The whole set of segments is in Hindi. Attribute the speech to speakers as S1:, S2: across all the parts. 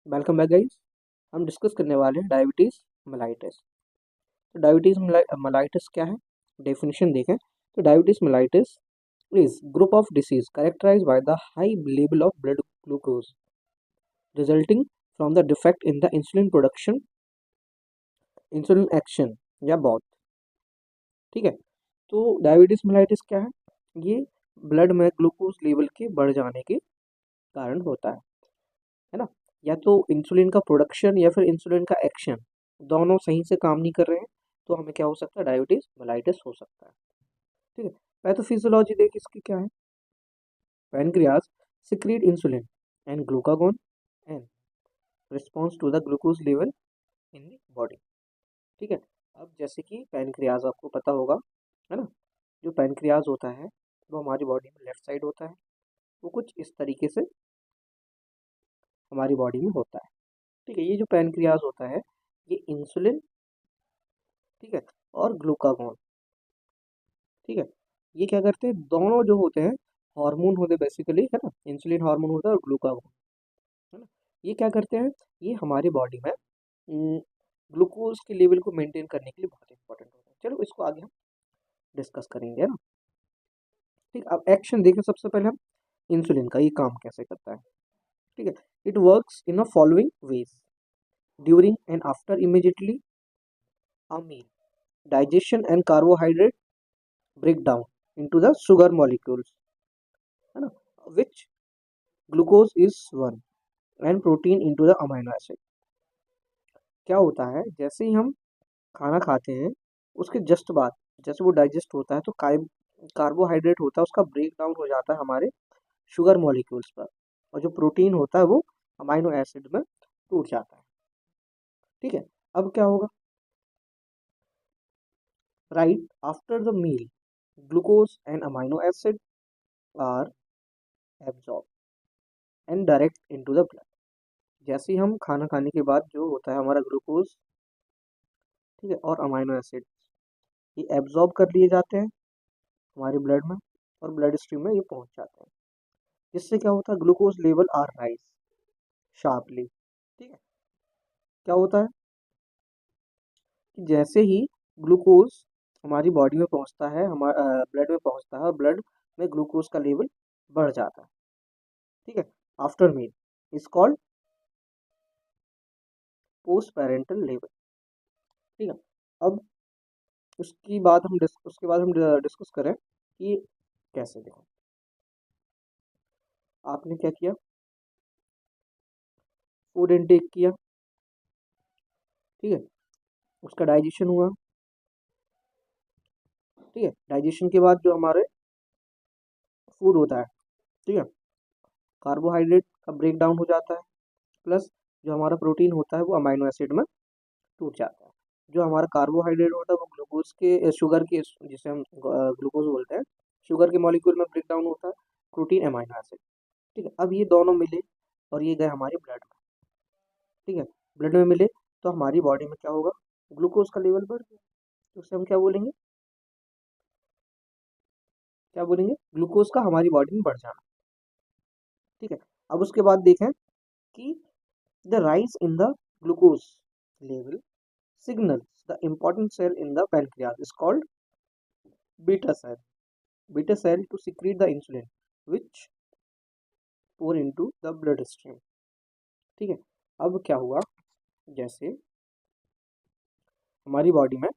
S1: Welcome back guys. हम डिस्कस करने वाले हैं डायबिटीज़ मेलाइटिस। तो डायबिटीज़ मेलाइटिस क्या है, डेफिनेशन देखें। तो diabetes mellitus is group of disease characterized by the high level of blood glucose resulting from the defect in the insulin production, insulin action या बोथ। ठीक है। तो डायबिटीज़ मेलाइटिस क्या है, ये ब्लड में ग्लूकोज लेवल के बढ़ जाने के कारण होता है ना। या तो इंसुलिन का प्रोडक्शन या फिर इंसुलिन का एक्शन दोनों सही से काम नहीं कर रहे हैं, तो हमें क्या हो सकता है, डायबिटीज मेलाइटिस हो सकता है। ठीक है। पैथोफिजियोलॉजी देख इसकी क्या है। Pancreas secrete insulin and glucagon and response to the glucose level in the body. ठीक है। अब जैसे कि पैनक्रियाज आपको पता होगा, है ना। जो पैनक्रियाज होता है वो हमारी बॉडी में लेफ्ट साइड होता है। वो कुछ इस तरीके से हमारी बॉडी में होता है। ठीक है। ये जो पैनक्रियाज होता है ये इंसुलिन, ठीक है, और ग्लूकागोन, ठीक है, ये क्या करते हैं, दोनों जो होते हैं हार्मोन होते हैं बेसिकली, है ना। इंसुलिन हार्मोन होता है और ग्लूकागोन, है ना। ये क्या करते हैं, ये हमारी बॉडी में ग्लूकोज के लेवल को मेंटेन करने के लिए बहुत इंपॉर्टेंट होता है। चलो इसको आगे हम डिस्कस करेंगे, है ना। ठीक। अब एक्शन देखें सबसे पहले हम इंसुलिन का ये काम कैसे करता है। ठीक है। It works in a following ways during and after immediately a meal digestion and carbohydrate break down into the sugar molecules, है ना, which glucose is one and protein into the amino acid। क्या होता है, जैसे ही हम खाना खाते हैं उसके जस्ट बाद जैसे वो डाइजेस्ट होता है तो कार्बोहाइड्रेट होता है उसका ब्रेक डाउन हो जाता है हमारे शुगर मॉलिक्यूल्स पर, और जो प्रोटीन होता है वो अमाइनो एसिड में टूट जाता है। ठीक है। अब क्या होगा, right after the meal glucose and amino acid are absorb and direct into the blood. जैसे ही हम खाना खाने के बाद जो होता है हमारा ग्लूकोज, ठीक है, और अमाइनो एसिड ये एब्जॉर्ब कर लिए जाते हैं हमारे ब्लड में और ब्लड स्ट्रीम में ये पहुंच जाते हैं, जिससे क्या होता है, glucose level are rise sharply. ठीक है। क्या होता है कि जैसे ही ग्लूकोज हमारी बॉडी में पहुंचता है, हमारा ब्लड में पहुंचता है और ब्लड में ग्लूकोज का लेवल बढ़ जाता है। ठीक है। After meal is called post parental level. ठीक है। अब उसके बाद हम डिस्कस करें कि कैसे। देखो आपने क्या किया, फूड इनटेक किया, ठीक है, उसका डाइजेशन हुआ। ठीक है। डाइजेशन के बाद जो हमारे फूड होता है, ठीक है, कार्बोहाइड्रेट का ब्रेक डाउन हो जाता है, प्लस जो हमारा प्रोटीन होता है वो अमाइनो एसिड में टूट जाता है। जो हमारा कार्बोहाइड्रेट होता है वो ग्लूकोज के शुगर के, जिसे हम ग्लूकोज बोलते हैं, शुगर के मॉलिक्यूल में ब्रेक डाउन होता है, प्रोटीन अमाइनो एसिड। ठीक है। अब ये दोनों मिले और ये गए हमारे ब्लड में। ठीक है। ब्लड में मिले तो हमारी बॉडी में क्या होगा, ग्लूकोज का लेवल बढ़ गया, तो उसे हम क्या बोलेंगे, ग्लूकोज का हमारी बॉडी में बढ़ जाना। ठीक है। अब उसके बाद देखें कि the rise in the glucose level signals the important cell in the pancreas is called beta cell. Beta cell to secrete the insulin which pour into the blood stream। ठीक है। अब क्या हुआ, जैसे हमारी बॉडी में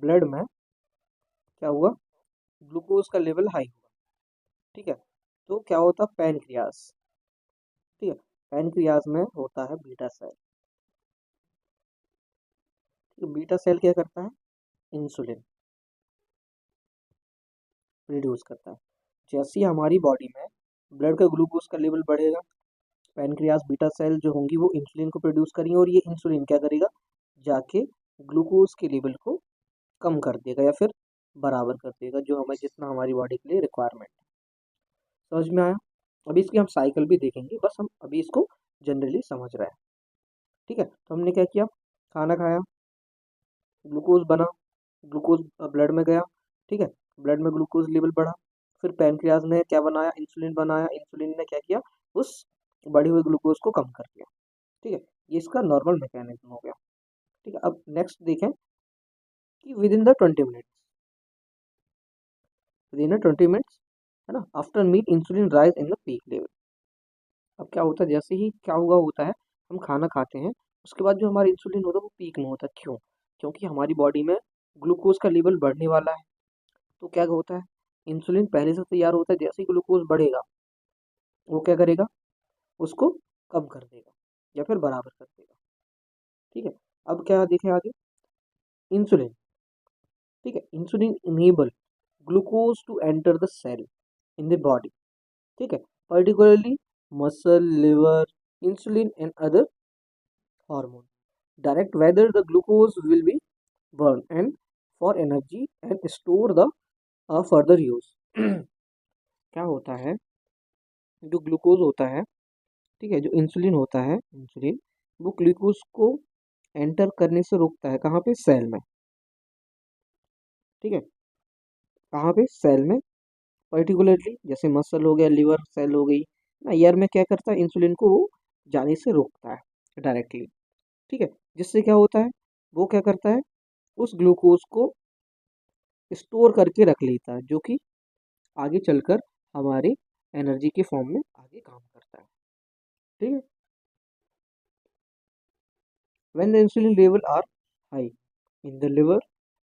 S1: ब्लड में क्या हुआ, ग्लूकोज का लेवल हाई हुआ। ठीक है। तो क्या होता, पैनक्रियाज, ठीक है, पैनक्रियाज में होता है बीटा सेल। तो बीटा सेल क्या करता है, इंसुलिन प्रोड्यूस करता है। जैसे ही हमारी बॉडी में ब्लड का ग्लूकोज का लेवल बढ़ेगा, पैनक्रियास बीटा सेल जो होंगी वो इंसुलिन को प्रोड्यूस करेंगी, और ये इंसुलिन क्या करेगा, जाके ग्लूकोज के लेवल को कम कर देगा या फिर बराबर कर देगा, जो हमें जितना हमारी बॉडी के लिए रिक्वायरमेंट है। समझ में आया। अभी इसकी हम साइकिल भी देखेंगे, बस हम अभी इसको जनरली समझ रहे हैं। ठीक है। तो हमने क्या किया, खाना खाया, ग्लूकोज बना, ग्लूकोज ब्लड में गया। ठीक है। ब्लड में ग्लूकोज लेवल बढ़ा, फिर पैनक्रियाज ने क्या बनाया, इंसुलिन बनाया, इंसुलिन ने क्या किया, उस बढ़े हुए ग्लूकोज को कम कर दिया। ठीक है, ये इसका नॉर्मल मैकेनिज्म हो गया। ठीक है, अब नेक्स्ट देखें कि within the 20 minutes, within 20 minutes, है ना, after meal insulin rise in the peak level. अब क्या होता है, जैसे ही क्या हुआ होता है, हम खाना खाते हैं, उसके बाद जो हमारा इंसुलिन होता है वो पीक में होता है। क्यों? क्योंकि हमारी बॉडी में ग्लूकोज का लेवल बढ़ने वाला है। तो क्या होता है, इंसुलिन पहले से तैयार होता है, जैसे ही ग्लूकोज बढ़ेगा वो क्या करेगा, उसको कम कर देगा या फिर बराबर कर देगा। ठीक है, अब क्या देखें आगे, इंसुलिन। ठीक है, insulin enable glucose to enter the cell in the body. ठीक है, particularly muscle, liver, insulin and other hormone direct whether the glucose will be burned and for energy and store the further use। क्या होता है, जो ग्लूकोज होता है, ठीक है, जो इंसुलिन होता है, इंसुलिन वो ग्लूकोज को एंटर करने से रोकता है। कहाँ पे? सेल में। ठीक है, कहाँ पे? सेल में। पर्टिकुलरली जैसे मसल हो गया, लिवर सेल हो गई ना, ईयर में क्या करता है, इंसुलिन को वो जाने से रोकता है डायरेक्टली। ठीक है, जिससे क्या होता है, वो क्या करता है, उस ग्लूकोज को स्टोर करके रख लेता है, जो कि आगे चलकर हमारे एनर्जी के फॉर्म में आगे काम करता है। ठीक है, when the insulin level are high in the liver,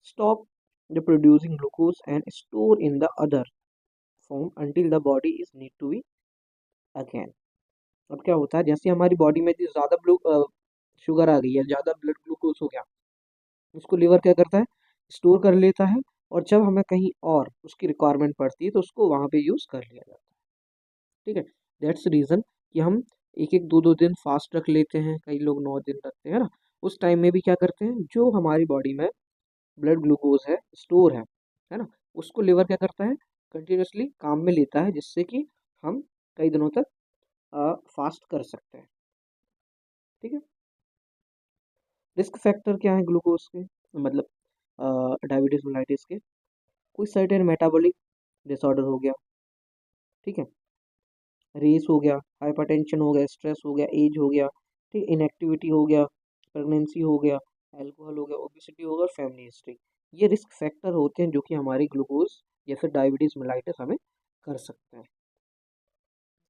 S1: stop the producing glucose and store in the other form until the body is need to be again। अब क्या होता है, जैसे हमारी बॉडी में जो ज़्यादा शुगर आ गई है, ज़्यादा ब्लड ग्लूकोज हो गया, उसको लिवर क्या करता है, स्टोर कर लेता है, और जब हमें कहीं और उसकी रिक्वायरमेंट पड़ती है तो उसको वहाँ पे यूज़ कर लिया जाता है। ठीक है, दैट्स रीज़न कि हम एक एक दो दो दिन फास्ट रख लेते हैं, कई लोग 9 दिन रखते हैं ना। उस टाइम में भी क्या करते हैं, जो हमारी बॉडी में ब्लड ग्लूकोज है, स्टोर है ना, उसको लिवर क्या करता है, कंटिन्यूसली काम में लेता है, जिससे कि हम कई दिनों तक फास्ट कर सकते हैं। ठीक है, रिस्क फैक्टर क्या है ग्लूकोज के, मतलब डायबिटीज मेलाइटिस के? कोई सर्टेन मेटाबॉलिक डिसऑर्डर हो गया, ठीक है, रेस हो गया, हाइपरटेंशन हो गया, स्ट्रेस हो गया, एज हो गया, ठीक, इनएक्टिविटी हो गया, प्रेगनेंसी हो गया, अल्कोहल हो गया, ओबेसिटी हो गया, फैमिली हिस्ट्री। ये रिस्क फैक्टर होते हैं जो कि हमारी ग्लूकोज या फिर डायबिटीज मेलाइटिस हमें कर सकते हैं।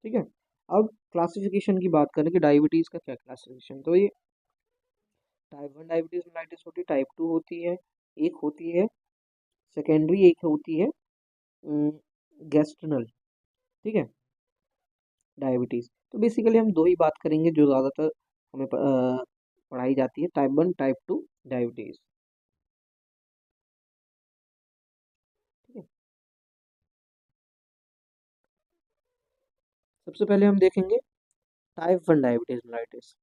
S1: ठीक है, अब क्लासिफिकेशन की बात करें कि डायबिटीज़ का क्या क्लासिफिकेशन, तो ये टाइप 1 डायबिटीज मेलाइटिस होती है, टाइप 2 होती है, एक होती है सेकेंडरी, एक होती है गैस्ट्रनल। ठीक है, डायबिटीज़। तो बेसिकली हम दो ही बात करेंगे जो ज़्यादातर हमें पढ़ाई जाती है, टाइप 1 टाइप 2 डायबिटीज़। ठीक है, सबसे पहले हम देखेंगे type 1 diabetes mellitus.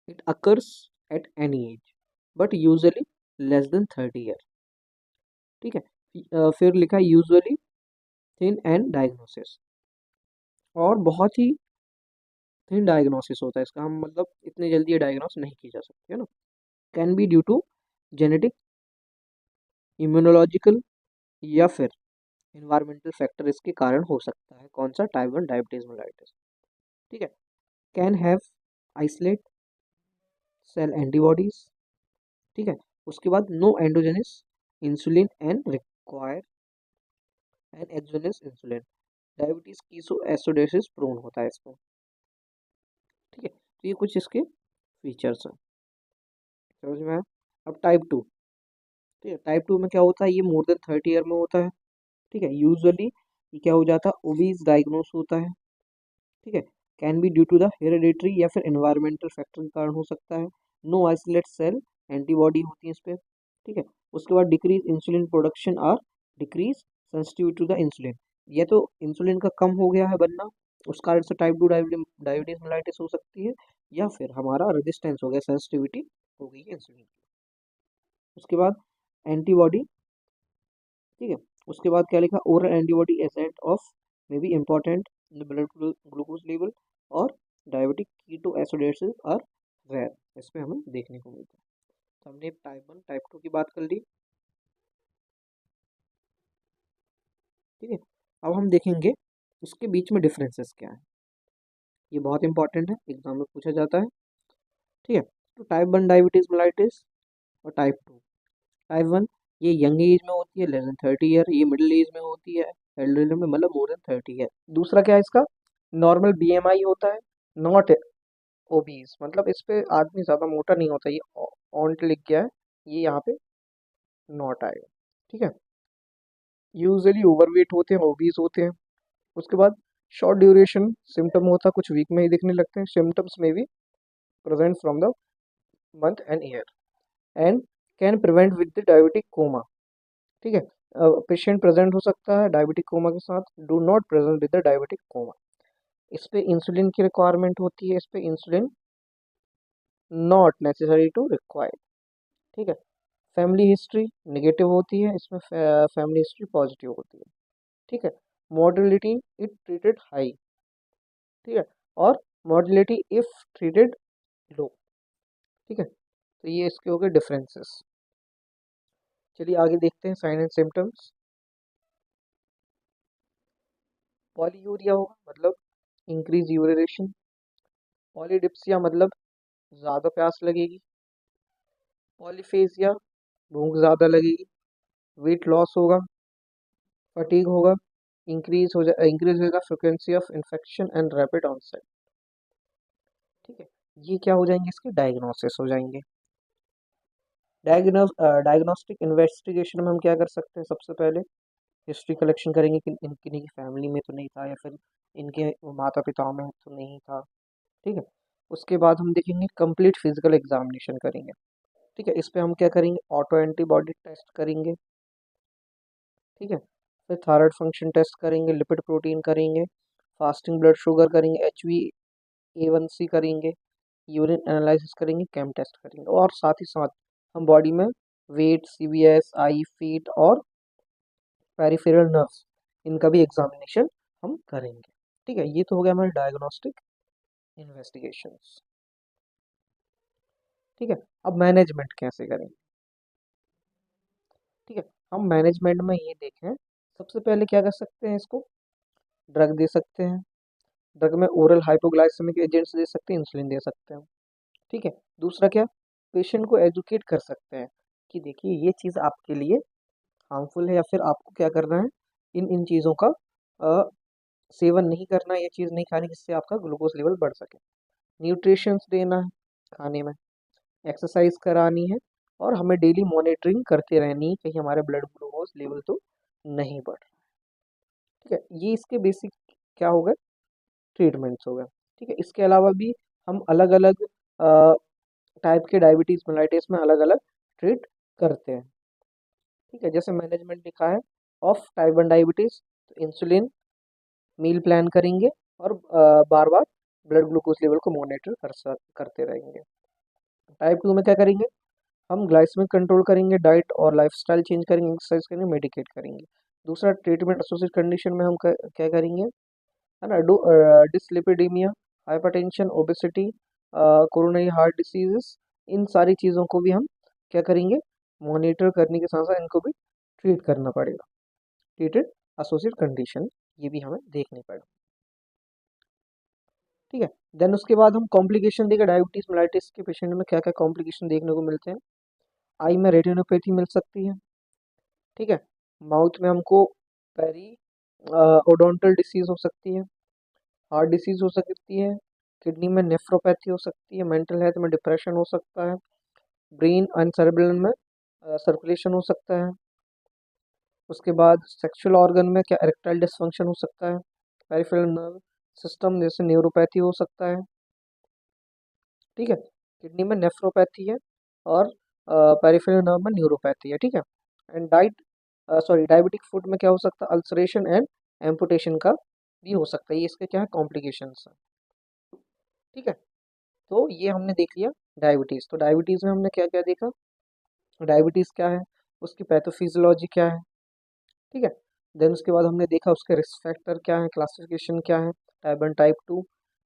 S1: It occurs at any as but usually less than 30 year. ठीक है, फिर लिखा है यूजुअली थिन एंड डायग्नोसिस, और बहुत ही थिन डायग्नोसिस होता है इसका, हम मतलब इतने जल्दी ये डायग्नोस नहीं की जा सकती है ना। Can be due to genetic, immunological, या फिर इन्वायरमेंटल फैक्टर इसके कारण हो सकता है। कौन सा? Type 1 diabetes mellitus. ठीक है, can have isolate cell antibodies. ठीक है, उसके बाद no endogenous insulin and require and exogenous insulin. Diabetes ketoacidosis prone होता है इसमें। ठीक है, तो ये कुछ इसके फीचर्स हैं, समझ में आया? अब टाइप 2। ठीक है, टाइप 2 में क्या होता है, ये मोर देन 30 ईयर में होता है। ठीक है, यूजुअली ये क्या हो जाता है, ओबीज डायग्नोस होता है। ठीक है, can be due to the hereditary या फिर एनवायरमेंटल फैक्टर के कारण हो सकता है। नो आइसोलेट सेल एंटीबॉडी होती है इस पर। ठीक है, उसके बाद डिक्रीज इंसुलिन प्रोडक्शन और decrease sensitivity to the insulin. या तो इंसुलिन का कम हो गया है बनना, उस कारण से टाइप 2 डायबिटीज मेलाइटिस हो सकती है, या फिर हमारा रेजिस्टेंस हो गया, सेंसिटिविटी हो गई है इंसुलिन की। उसके बाद एंटीबॉडी। ठीक है, उसके बाद क्या लिखा, oral antibody asset of may be important blood glucose level, और डायबिटिक कीटो एसिडोसिस और रेयर, इसमें हमें देखने को मिलता है। तो हमने टाइप 1 टाइप 2 की बात कर ली। ठीक है, अब हम देखेंगे उसके बीच में डिफरेंसेस क्या है। ये बहुत इंपॉर्टेंट है, एग्जाम में पूछा जाता है। ठीक है, तो टाइप 1 डायबिटीज मेलाइटिस और टाइप 2। टाइप 1 ये यंग एज में होती है, लेस देन 30 ईयर। ये मिडिल एज में होती है, एल्डरली में मतलब मोर देन 30 ईयर। दूसरा क्या है इसका, नॉर्मल बीएमआई होता है, नॉट ओबीज, मतलब इस पे आदमी ज़्यादा मोटा नहीं होता। ये ऑन्ट लिख गया है, ये यहाँ पे नॉट आएगा। ठीक है, यूजुअली ओवरवेट होते हैं, ओबीज होते हैं। उसके बाद शॉर्ट ड्यूरेशन सिम्टम होता है, कुछ वीक में ही दिखने लगते हैं। सिम्टम्स में भी present from the month and year and can prevent with the diabetic coma. ठीक है, पेशेंट प्रेजेंट हो सकता है डायबिटिक कोमा के साथ, do not present with the diabetic coma. इस पे इंसुलिन की रिक्वायरमेंट होती है, इस पे insulin not necessary to required. ठीक है, फैमिली हिस्ट्री नेगेटिव होती है, इसमें फैमिली हिस्ट्री पॉजिटिव होती है। ठीक है, मॉर्टेलिटी इट ट्रीटेड हाई। ठीक है, और मॉर्टेलिटी इफ ट्रीटेड लो। ठीक है, तो ये इसके हो गए डिफरेंसेस। चलिए आगे देखते हैं साइन एंड सिम्टम्स। पॉलीयूरिया होगा मतलब इंक्रीज यूरिनेशन। पॉलीडिप्सिया मतलब ज़्यादा प्यास लगेगी। पॉलीफेजिया भूख ज़्यादा लगेगी। वेट लॉस होगा। फटीग होगा। इंक्रीज होगा frequency of infection and rapid onset. ठीक है, ये क्या हो जाएंगे, इसके डायग्नोसिस हो जाएंगे। डायग्नोस्टिक इन्वेस्टिगेशन में हम क्या कर सकते हैं, सबसे पहले हिस्ट्री कलेक्शन करेंगे कि इनकी फैमिली में तो नहीं था, या फिर इनके माता पिताओं में तो नहीं था। ठीक है, उसके बाद हम देखेंगे कंप्लीट फिजिकल एग्जामिनेशन करेंगे। ठीक है, इस पे हम क्या करेंगे, ऑटो एंटीबॉडी टेस्ट करेंगे। ठीक है, फिर थायराइड फंक्शन टेस्ट करेंगे, लिपिड प्रोटीन करेंगे, फास्टिंग ब्लड शुगर करेंगे, HbA1c करेंगे, यूरिन एनालिसिस करेंगे, कैम टेस्ट करेंगे, और साथ ही साथ हम बॉडी में वेट, CVS, आई, फीट और पेरिफेरल नर्व्स, इनका भी एग्जामिनेशन हम करेंगे। ठीक है, ये तो हो गया हमारे डायग्नोस्टिक इन्वेस्टिगेशंस। ठीक है, अब मैनेजमेंट कैसे करें। ठीक है, हम मैनेजमेंट में ये देखें, सबसे पहले क्या कर सकते हैं, इसको ड्रग दे सकते हैं। ड्रग में ओरल हाइपोग्लाइसेमिक एजेंट्स दे सकते हैं, इंसुलिन दे सकते हैं। ठीक है, दूसरा क्या, पेशेंट को एजुकेट कर सकते हैं कि देखिए ये चीज़ आपके लिए हार्मफुल है, या फिर आपको क्या करना है, इन इन चीज़ों का सेवन नहीं करना है, ये चीज़ नहीं खानी जिससे आपका ग्लूकोज लेवल बढ़ सके। न्यूट्रिशंस देना है खाने में, एक्सरसाइज करानी है, और हमें डेली मॉनिटरिंग करते रहनी है कहीं हमारे ब्लड ग्लूकोज लेवल तो नहीं बढ़ रहा। ठीक है, ये इसके बेसिक क्या हो गए, ट्रीटमेंट्स हो गए। ठीक है, इसके अलावा भी हम अलग अलग टाइप के डायबिटीज़ मेलाइटिस में अलग अलग ट्रीट करते हैं। ठीक है, जैसे मैनेजमेंट लिखा है ऑफ टाइप 1 डायबिटीज़, तो इंसुलिन, मील प्लान करेंगे, और बार बार ब्लड ग्लूकोज लेवल को मॉनिटर करते रहेंगे। टाइप 2 में क्या करेंगे, हम ग्लाइसेमिक कंट्रोल करेंगे, डाइट और लाइफस्टाइल चेंज करेंगे, एक्सरसाइज करेंगे, मेडिकेट करेंगे। दूसरा ट्रीटमेंट एसोसिएटेड कंडीशन में हम क्या करेंगे, है ना, dyslipidemia, hypertension, obesity, coronary heart diseases, इन सारी चीज़ों को भी हम क्या करेंगे, मॉनिटर करने के साथ साथ इनको भी ट्रीट करना पड़ेगा। ट्रीटेड एसोसिएट कंडीशन, ये भी हमें देखनी पड़ेगी। ठीक है, देन उसके बाद हम कॉम्प्लिकेशन देखें, डायबिटीज मेलाइटिस के पेशेंट में क्या क्या कॉम्प्लिकेशन देखने को मिलते हैं। आई में रेटिनोपैथी मिल सकती है। ठीक है, माउथ में हमको पेरी ओडोंटल डिसीज हो सकती है, हार्ट डिसीज हो सकती है, किडनी में नेफ्रोपैथी हो सकती है, मेंटल हेल्थ में डिप्रेशन हो सकता है, ब्रेन एंड सेरेब्रम में सर्कुलेशन हो सकता है। उसके बाद सेक्सुअल ऑर्गन में क्या इरेक्टाइल डिसफंक्शन हो सकता है, पेरिफेरल नर्व सिस्टम जैसे न्यूरोपैथी हो सकता है। ठीक है, किडनी में नेफ्रोपैथी है, और पेरिफेरल नर्व में न्यूरोपैथी है। ठीक है, एंड डायबिटिक फूड में क्या हो सकता है, अल्सरेशन एंड एम्पुटेशन का भी हो सकता है। ये इसके क्या है, कॉम्प्लिकेशंस हैं। ठीक है, तो ये हमने देख लिया डायबिटीज़। तो डायबिटीज़ में हमने क्या क्या देखा, डायबिटीज़ क्या है, उसकी पैथोफिजियोलॉजी क्या है। ठीक है, देन उसके बाद हमने देखा उसके रिस्क फैक्टर क्या है, क्लासिफिकेशन क्या है, टाइप 1 टाइप 2।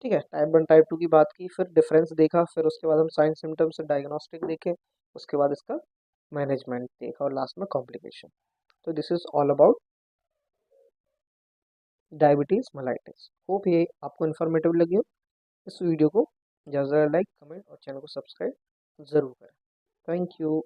S1: ठीक है, टाइप 1 टाइप 2 की बात की, फिर डिफरेंस देखा, फिर उसके बाद हम साइन सिम्टम्स से डायग्नोस्टिक देखे, उसके बाद इसका मैनेजमेंट देखा, और लास्ट में कॉम्प्लिकेशन। तो this is all about diabetes mellitus. Hope ये आपको इन्फॉर्मेटिव लगी हो। इस वीडियो को ज़्यादा से ज़्यादा लाइक, कमेंट और चैनल को सब्सक्राइब ज़रूर करें। Thank you.